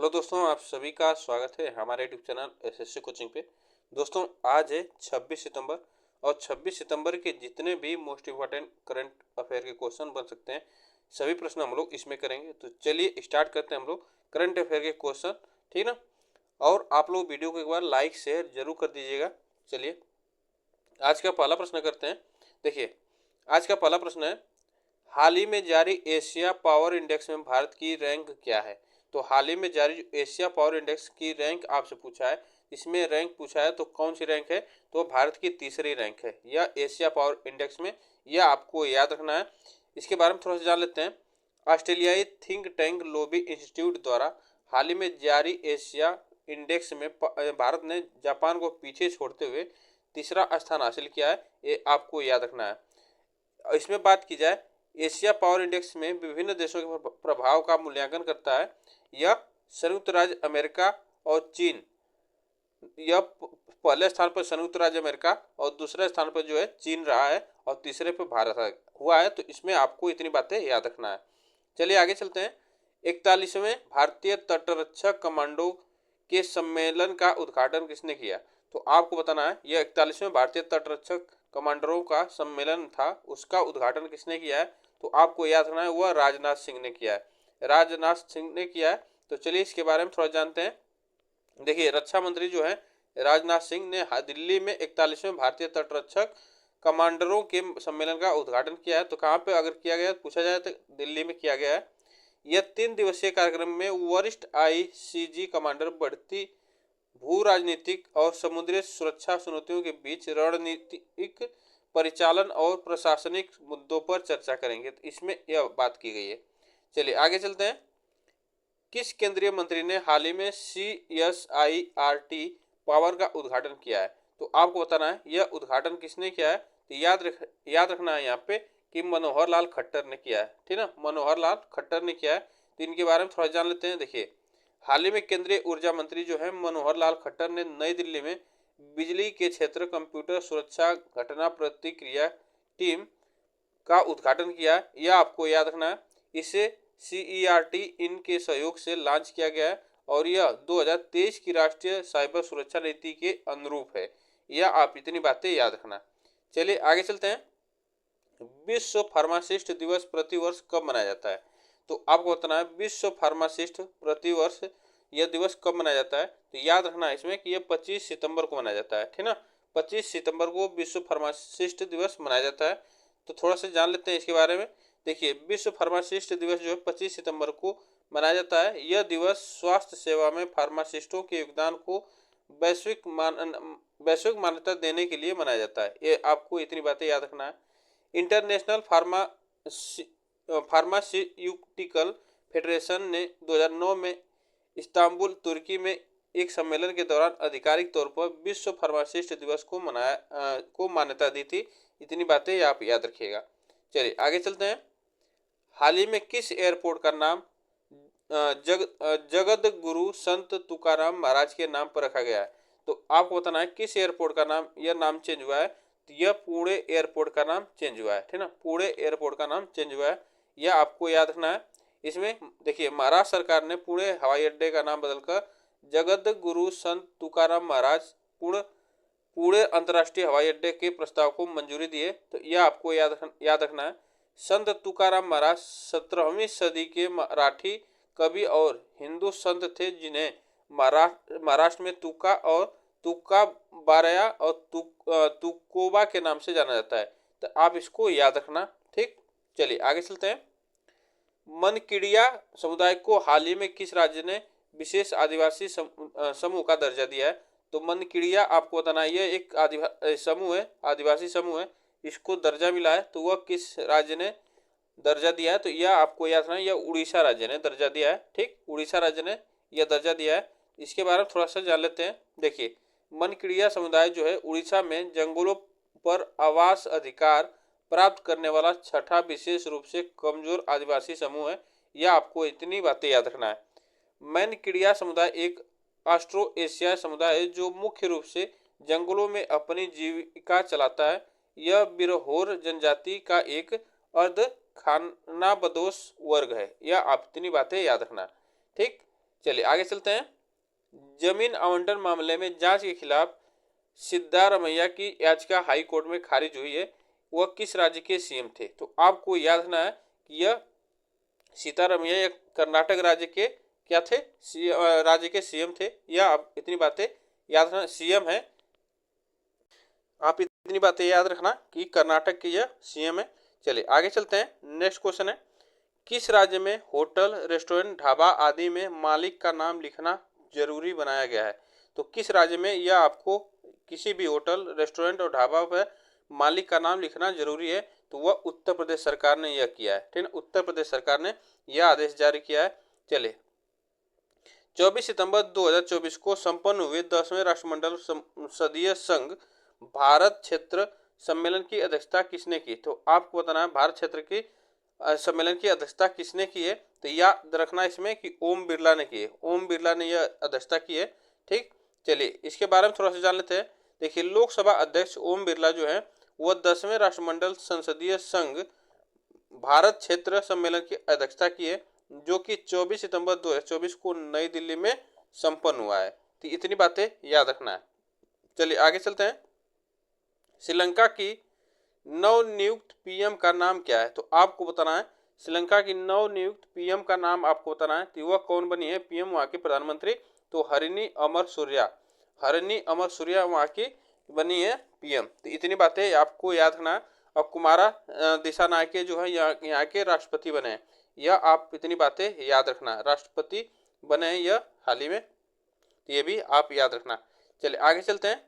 Hello दोस्तों, आप सभी का स्वागत है हमारे यूट्यूब चैनल एसएससी कोचिंग पे। दोस्तों, आज है 26 सितंबर और 26 सितंबर के जितने भी मोस्ट इम्पोर्टेंट करंट अफेयर के क्वेश्चन बन सकते हैं, सभी प्रश्न हम लोग इसमें करेंगे। तो चलिए स्टार्ट करते हैं हम लोग करंट अफेयर के क्वेश्चन, ठीक ना। और आप लोग वीडियो को एक बार लाइक शेयर जरूर कर दीजिएगा। चलिए आज का पहला प्रश्न करते हैं। देखिए, आज का पहला प्रश्न है, हाल ही में जारी एशिया पावर इंडेक्स में भारत की रैंक क्या है। तो हाल ही में जारी जो एशिया पावर इंडेक्स की रैंक आपसे पूछा है, इसमें रैंक पूछा है तो कौन सी रैंक है, तो भारत की तीसरी रैंक है यह एशिया पावर इंडेक्स में। यह आपको याद रखना है। इसके बारे में थोड़ा सा जान लेते हैं। ऑस्ट्रेलियाई थिंक टैंक लोबी इंस्टीट्यूट द्वारा हाल ही में जारी एशिया इंडेक्स में भारत ने जापान को पीछे छोड़ते हुए तीसरा स्थान हासिल किया है, ये आपको याद रखना है। इसमें बात की जाए, एशिया पावर इंडेक्स में विभिन्न देशों के प्रभाव का मूल्यांकन करता है। यह संयुक्त राज्य अमेरिका और चीन, यह पहले स्थान पर संयुक्त राज्य अमेरिका और दूसरे स्थान पर जो है चीन रहा है और तीसरे पर भारत हुआ है। तो इसमें आपको इतनी बातें याद रखना है। चलिए आगे चलते हैं। 41वें भारतीय तटरक्षक कमांडो के सम्मेलन का उद्घाटन किसने किया। तो आपको बताना है, यह 41वें भारतीय तटरक्षक कमांडरों का सम्मेलन था, उसका उद्घाटन किसने किया है। तो आपको याद रखना है, वह राजनाथ सिंह ने किया है, राजनाथ सिंह ने किया है। तो चलिए इसके बारे में थोड़ा जानते हैं। देखिए, रक्षा मंत्री जो है राजनाथ सिंह ने दिल्ली में 41वें भारतीय तटरक्षक कमांडरों के सम्मेलन का उद्घाटन किया है। तो कहाँ पे अगर किया गया पूछा जाए तो दिल्ली में किया गया है। यह 3 दिवसीय कार्यक्रम में वरिष्ठ आईसीजी कमांडर बढ़ती भू राजनीतिक और समुद्री सुरक्षा चुनौतियों के बीच रणनीतिक परिचालन और प्रशासनिक मुद्दों पर चर्चा करेंगे। तो इसमें यह बात की गई है। चलिए आगे चलते हैं। किस केंद्रीय मंत्री ने हाल ही में CSIRT पावर का उद्घाटन किया है। तो आपको बताना है, यह उद्घाटन किसने किया है। तो याद रखना है यहाँ पे कि मनोहर लाल खट्टर ने किया है, ठीक ना, मनोहर लाल खट्टर ने किया है। तो इनके बारे में थोड़ा जान लेते हैं। देखिए, हाल ही में केंद्रीय ऊर्जा मंत्री जो है मनोहर लाल खट्टर ने नई दिल्ली में बिजली के क्षेत्र कंप्यूटर सुरक्षा घटना प्रतिक्रिया टीम का उद्घाटन किया है, यह आपको याद रखना है। इसे CERT इन के सहयोग से लॉन्च किया गया है और यह 2023 की राष्ट्रीय साइबर सुरक्षा नीति के अनुरूप है। यह आप इतनी बातें याद रखना। चलिए आगे चलते हैं। विश्व फार्मासिस्ट दिवस प्रतिवर्ष कब मनाया जाता है। तो आपको बताना है, विश्व फार्मासिस्ट प्रतिवर्ष यह दिवस कब मनाया जाता है। तो याद रखना है इसमें कि यह 25 सितंबर को मनाया जाता है, ठीक ना। 25 सितंबर को विश्व फार्मासिस्ट दिवस मनाया जाता है। तो थोड़ा सा जान लेते हैं इसके बारे में। देखिए, विश्व फार्मासिस्ट दिवस जो है 25 सितंबर को मनाया जाता है। यह दिवस स्वास्थ्य सेवा में फार्मासिस्टों के योगदान को वैश्विक मान्यता देने के लिए मनाया जाता है। ये आपको इतनी बातें याद रखना है। इंटरनेशनल फार्मास्यूटिकल फेडरेशन ने 2009 में इस्तांबुल तुर्की में एक सम्मेलन के दौरान आधिकारिक तौर पर विश्व फार्मासिस्ट दिवस को मान्यता दी थी। इतनी बातें आप याद रखिएगा। चलिए आगे चलते हैं। हाल ही में किस एयरपोर्ट का नाम जगत गुरु संत तुकाराम महाराज के नाम पर रखा गया है। तो आपको बताना है किस एयरपोर्ट का नाम, यह नाम चेंज हुआ है। तो यह पुणे एयरपोर्ट का नाम चेंज हुआ है, ठीक ना, पुणे एयरपोर्ट का नाम चेंज हुआ है, यह आपको याद रखना है। इसमें देखिए, महाराष्ट्र सरकार ने पुणे हवाई अड्डे का नाम बदलकर जगत गुरु संत तुकाराम महाराज पुणे अंतर्राष्ट्रीय हवाई अड्डे के प्रस्ताव को मंजूरी दी है। तो यह आपको याद रखना है। संत तुकाराम महाराज 17वीं सदी के मराठी कवि और हिंदू संत थे, जिन्हें महाराष्ट्र में तुका और तुका बारया और तुकोबा के नाम से जाना जाता है। तो आप इसको याद रखना, ठीक। चलिए आगे चलते हैं। मनकीड़िया समुदाय को हाल ही में किस राज्य ने विशेष आदिवासी समूह का दर्जा दिया है। तो मनकीड़िया आपको बताना है, यह एक समूह है, आदिवासी समूह है, इसको दर्जा मिला है। तो वह किस राज्य ने दर्जा दिया है। तो यह आपको याद रखना है, यह उड़ीसा राज्य ने दर्जा दिया है, ठीक, उड़ीसा राज्य ने यह दर्जा दिया है। इसके बारे में थोड़ा सा जान लेते हैं। देखिए, मनकीड़िया समुदाय जो है उड़ीसा में जंगलों पर आवास अधिकार प्राप्त करने वाला छठा विशेष रूप से कमजोर आदिवासी समूह है। यह आपको इतनी बातें याद रखना है। मनकीड़िया समुदाय एक ऑस्ट्रो एशियाई समुदाय है जो मुख्य रूप से जंगलों में अपनी जीविका चलाता है। यह बिरहोर जनजाति का एक अर्ध खानाबदोश वर्ग है। यह आप इतनी बातें याद रखना, ठीक। चलिए आगे चलते हैं। जमीन आवंटन मामले में जांच के खिलाफ सिद्धारमैया की याचिका हाई कोर्ट में खारिज हुई है। वह किस राज्य के सीएम थे? तो आपको याद रखना है कि यह सीतारमैया या कर्नाटक राज्य के क्या थे, राज्य के सीएम थे। या आप इतनी बातें याद रखना, सीएम है, आप इतनी बातें याद रखना कि कर्नाटक के यह सीएम है। चलिए आगे चलते हैं। नेक्स्ट क्वेश्चन है, किस राज्य में होटल, रेस्टोरेंट, ढाबा आदि में मालिक का नाम लिखना जरूरी बनाया गया है? तो किस राज्य में यह आपको किसी भी होटल, रेस्टोरेंट और ढाबा पर मालिक का नाम लिखना जरूरी है? तो वह उत्तर प्रदेश सरकार ने यह किया है। ठीक है, उत्तर प्रदेश सरकार ने यह आदेश जारी किया है। चलिए 24 सितंबर 2024 को संपन्न हुए 10वें राष्ट्रमंडल संसदीय संघ भारत क्षेत्र सम्मेलन की अध्यक्षता किसने की? तो आपको बताना है भारत क्षेत्र की सम्मेलन की अध्यक्षता किसने की है? तो याद रखना इसमें कि ओम बिरला ने की है। ओम बिरला ने यह अध्यक्षता की है। ठीक, चलिए इसके बारे में थोड़ा सा जान लेते हैं। देखिए लोकसभा अध्यक्ष ओम बिरला जो है वह 10वें राष्ट्रमंडल संसदीय संघ भारत क्षेत्र सम्मेलन की अध्यक्षता की है, जो कि 24 सितंबर 2024 को नई दिल्ली में संपन्न हुआ है। तो इतनी बातें याद रखना है। चलिए आगे चलते हैं। श्रीलंका की नवनियुक्त पीएम का नाम क्या है? तो आपको बताना है श्रीलंका की नवनियुक्त पीएम का नाम आपको बताना है कि वह कौन बनी है पीएम वहां की प्रधानमंत्री? तो हरिनी अमर सूर्या, हरिनी अमर सूर्या वहां की बनी है पीएम। तो इतनी बातें आपको याद रखना है। और कुमारा दिसानायके जो है यहाँ के राष्ट्रपति बने हैं। यह आप इतनी बातें याद रखना, राष्ट्रपति बने हैं यह हाल ही में, तो ये भी आप याद रखना। चलिए आगे चलते हैं।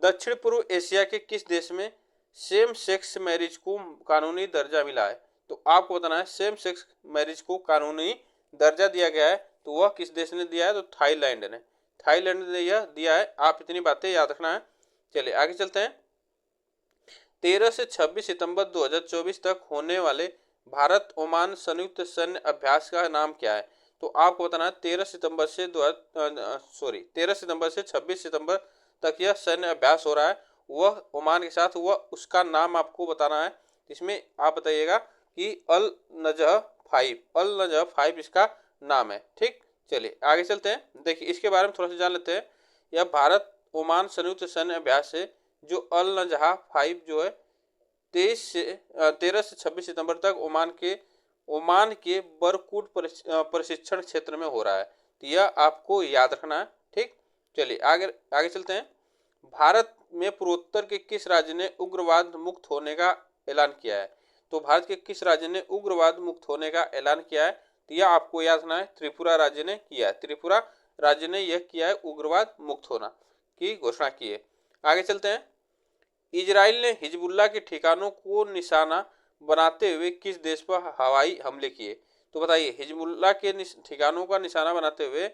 दक्षिण पूर्व एशिया के किस देश में सेम सेक्स मैरिज को कानूनी दर्जा मिला है? तो आपको बताना है सेम सेक्स मैरिज को कानूनी दर्जा दिया गया है, तो वह किस देश ने दिया है? तो थाईलैंड ने, थाईलैंड ने यह दिया है। आप इतनी बातें याद रखना है। चलिए आगे चलते हैं। 13 से 26 सितंबर 2024 तक होने वाले भारत ओमान संयुक्त सैन्य अभ्यास का नाम क्या है? तो आपको बताना है 13 सितंबर से 26 सितंबर तक यह सैन्य अभ्यास हो रहा है वह ओमान के साथ, वह उसका नाम आपको बताना है। इसमें आप बताइएगा कि अल नजह 5, अल नजह 5 इसका नाम है। ठीक, चलिए आगे चलते हैं। देखिए इसके बारे में थोड़ा सा जान लेते हैं। यह भारत ओमान संयुक्त सैन्य अभ्यास है जो अल नजह 5 जो है 13 से 26 सितंबर तक ओमान के बरकूट प्रशिक्षण क्षेत्र में हो रहा है। तो यह आपको याद रखना है। ठीक, चलिए आगे आगे चलते हैं। भारत में पूर्वोत्तर के किस राज्य ने उग्रवाद मुक्त होने का ऐलान किया है? तो भारत के किस राज्य ने उग्रवाद मुक्त होने का ऐलान किया है? तो यह आपको याद रखना है त्रिपुरा राज्य ने किया है। त्रिपुरा राज्य ने यह किया है, उग्रवाद मुक्त होना की घोषणा की है। आगे चलते हैं। इजराइल ने हिजबुल्लाह के ठिकानों को निशाना बनाते हुए किस देश पर हवाई हमले किए? तो बताइए हिजबुल्लाह के ठिकानों का निशाना बनाते हुए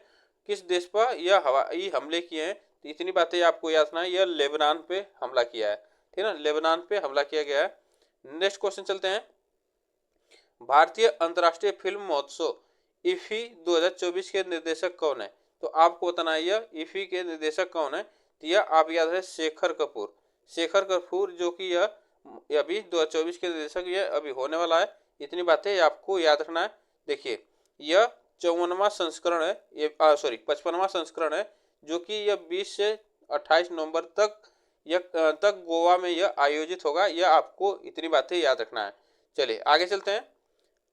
किस देश पर यह हवाई हमले किए हैं? तो इतनी बातें आपको याद रखना है। यह लेबनान पे हमला किया है। ठीक है ना, लेबनान पे हमला किया गया है। नेक्स्ट क्वेश्चन चलते हैं। भारतीय अंतर्राष्ट्रीय फिल्म महोत्सव इफी 2024 के निर्देशक कौन है? तो आपको बताना है यह इफी के निर्देशक कौन है? तो यह आप याद है शेखर कपूर, शेखर कपूर जो कि यह अभी 2024 के निर्देशक यह अभी होने वाला है। इतनी बातें आपको याद रखना है। देखिए यह 54वां संस्करण है, ये 55वां संस्करण है, जो कि यह 20 से 28 नवंबर तक गोवा में यह आयोजित होगा। यह आपको इतनी बातें याद रखना है। चलिए आगे चलते हैं।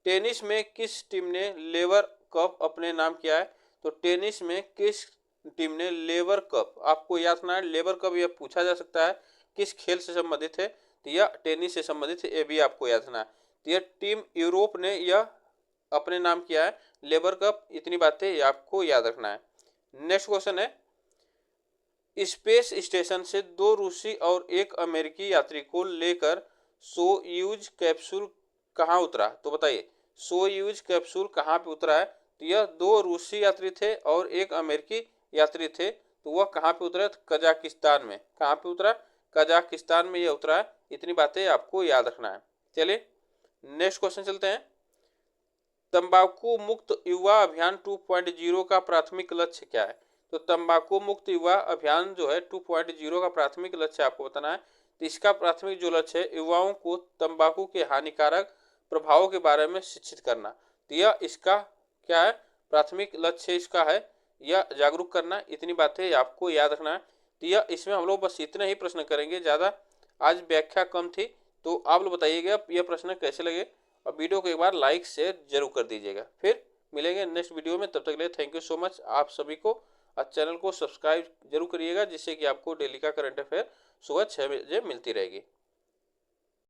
टेनिस में किस टीम ने लेवर कप अपने नाम किया है? तो टेनिस में किस टीम ने लेवर कप, आपको याद रखना है लेवर कप यह पूछा जा सकता है किस खेल से संबंधित है? तो यह टेनिस से संबंधित है, ये भी आपको याद रखना है। तो यह टीम यूरोप ने यह अपने नाम किया है लेबर कप। इतनी बातें आपको याद रखना है। नेक्स्ट क्वेश्चन है, स्पेस स्टेशन से 2 रूसी और 1 अमेरिकी यात्री को लेकर सोयूज कैप्सूल कहाँ उतरा? तो बताइए सोयूज कैप्सूल कहाँ पे उतरा है? तो यह 2 रूसी यात्री थे और 1 अमेरिकी यात्री थे। तो वह कहाँ पे उतरा? कजाकिस्तान में। कहाँ पे उतरा? कजाकिस्तान में यह उतरा है। इतनी बातें आपको याद रखना है। चलिए नेक्स्ट क्वेश्चन चलते हैं। तंबाकू मुक्त युवा अभियान 2.0 का प्राथमिक लक्ष्य क्या है? तो तंबाकू मुक्त युवा अभियान जो है 2.0 का प्राथमिक लक्ष्य आपको बताना है। तो इसका प्राथमिक जो लक्ष्य है युवाओं को तंबाकू के हानिकारक प्रभावों के बारे में शिक्षित करना। तो यह इसका क्या है? प्राथमिक लक्ष्य इसका है या जागरूक करना, इतनी बातें आपको याद रखना है। तो यह इसमें हम लोग बस इतने ही प्रश्न करेंगे, ज़्यादा आज व्याख्या कम थी। तो आप लोग बताइएगा यह प्रश्न कैसे लगे, और वीडियो को एक बार लाइक शेयर जरूर कर दीजिएगा। फिर मिलेंगे नेक्स्ट वीडियो में, तब तक के लिए थैंक यू सो मच आप सभी को। और चैनल को सब्सक्राइब जरूर करिएगा, जिससे कि आपको डेली का करंट अफेयर सुबह 6 बजे मिलती रहेगी।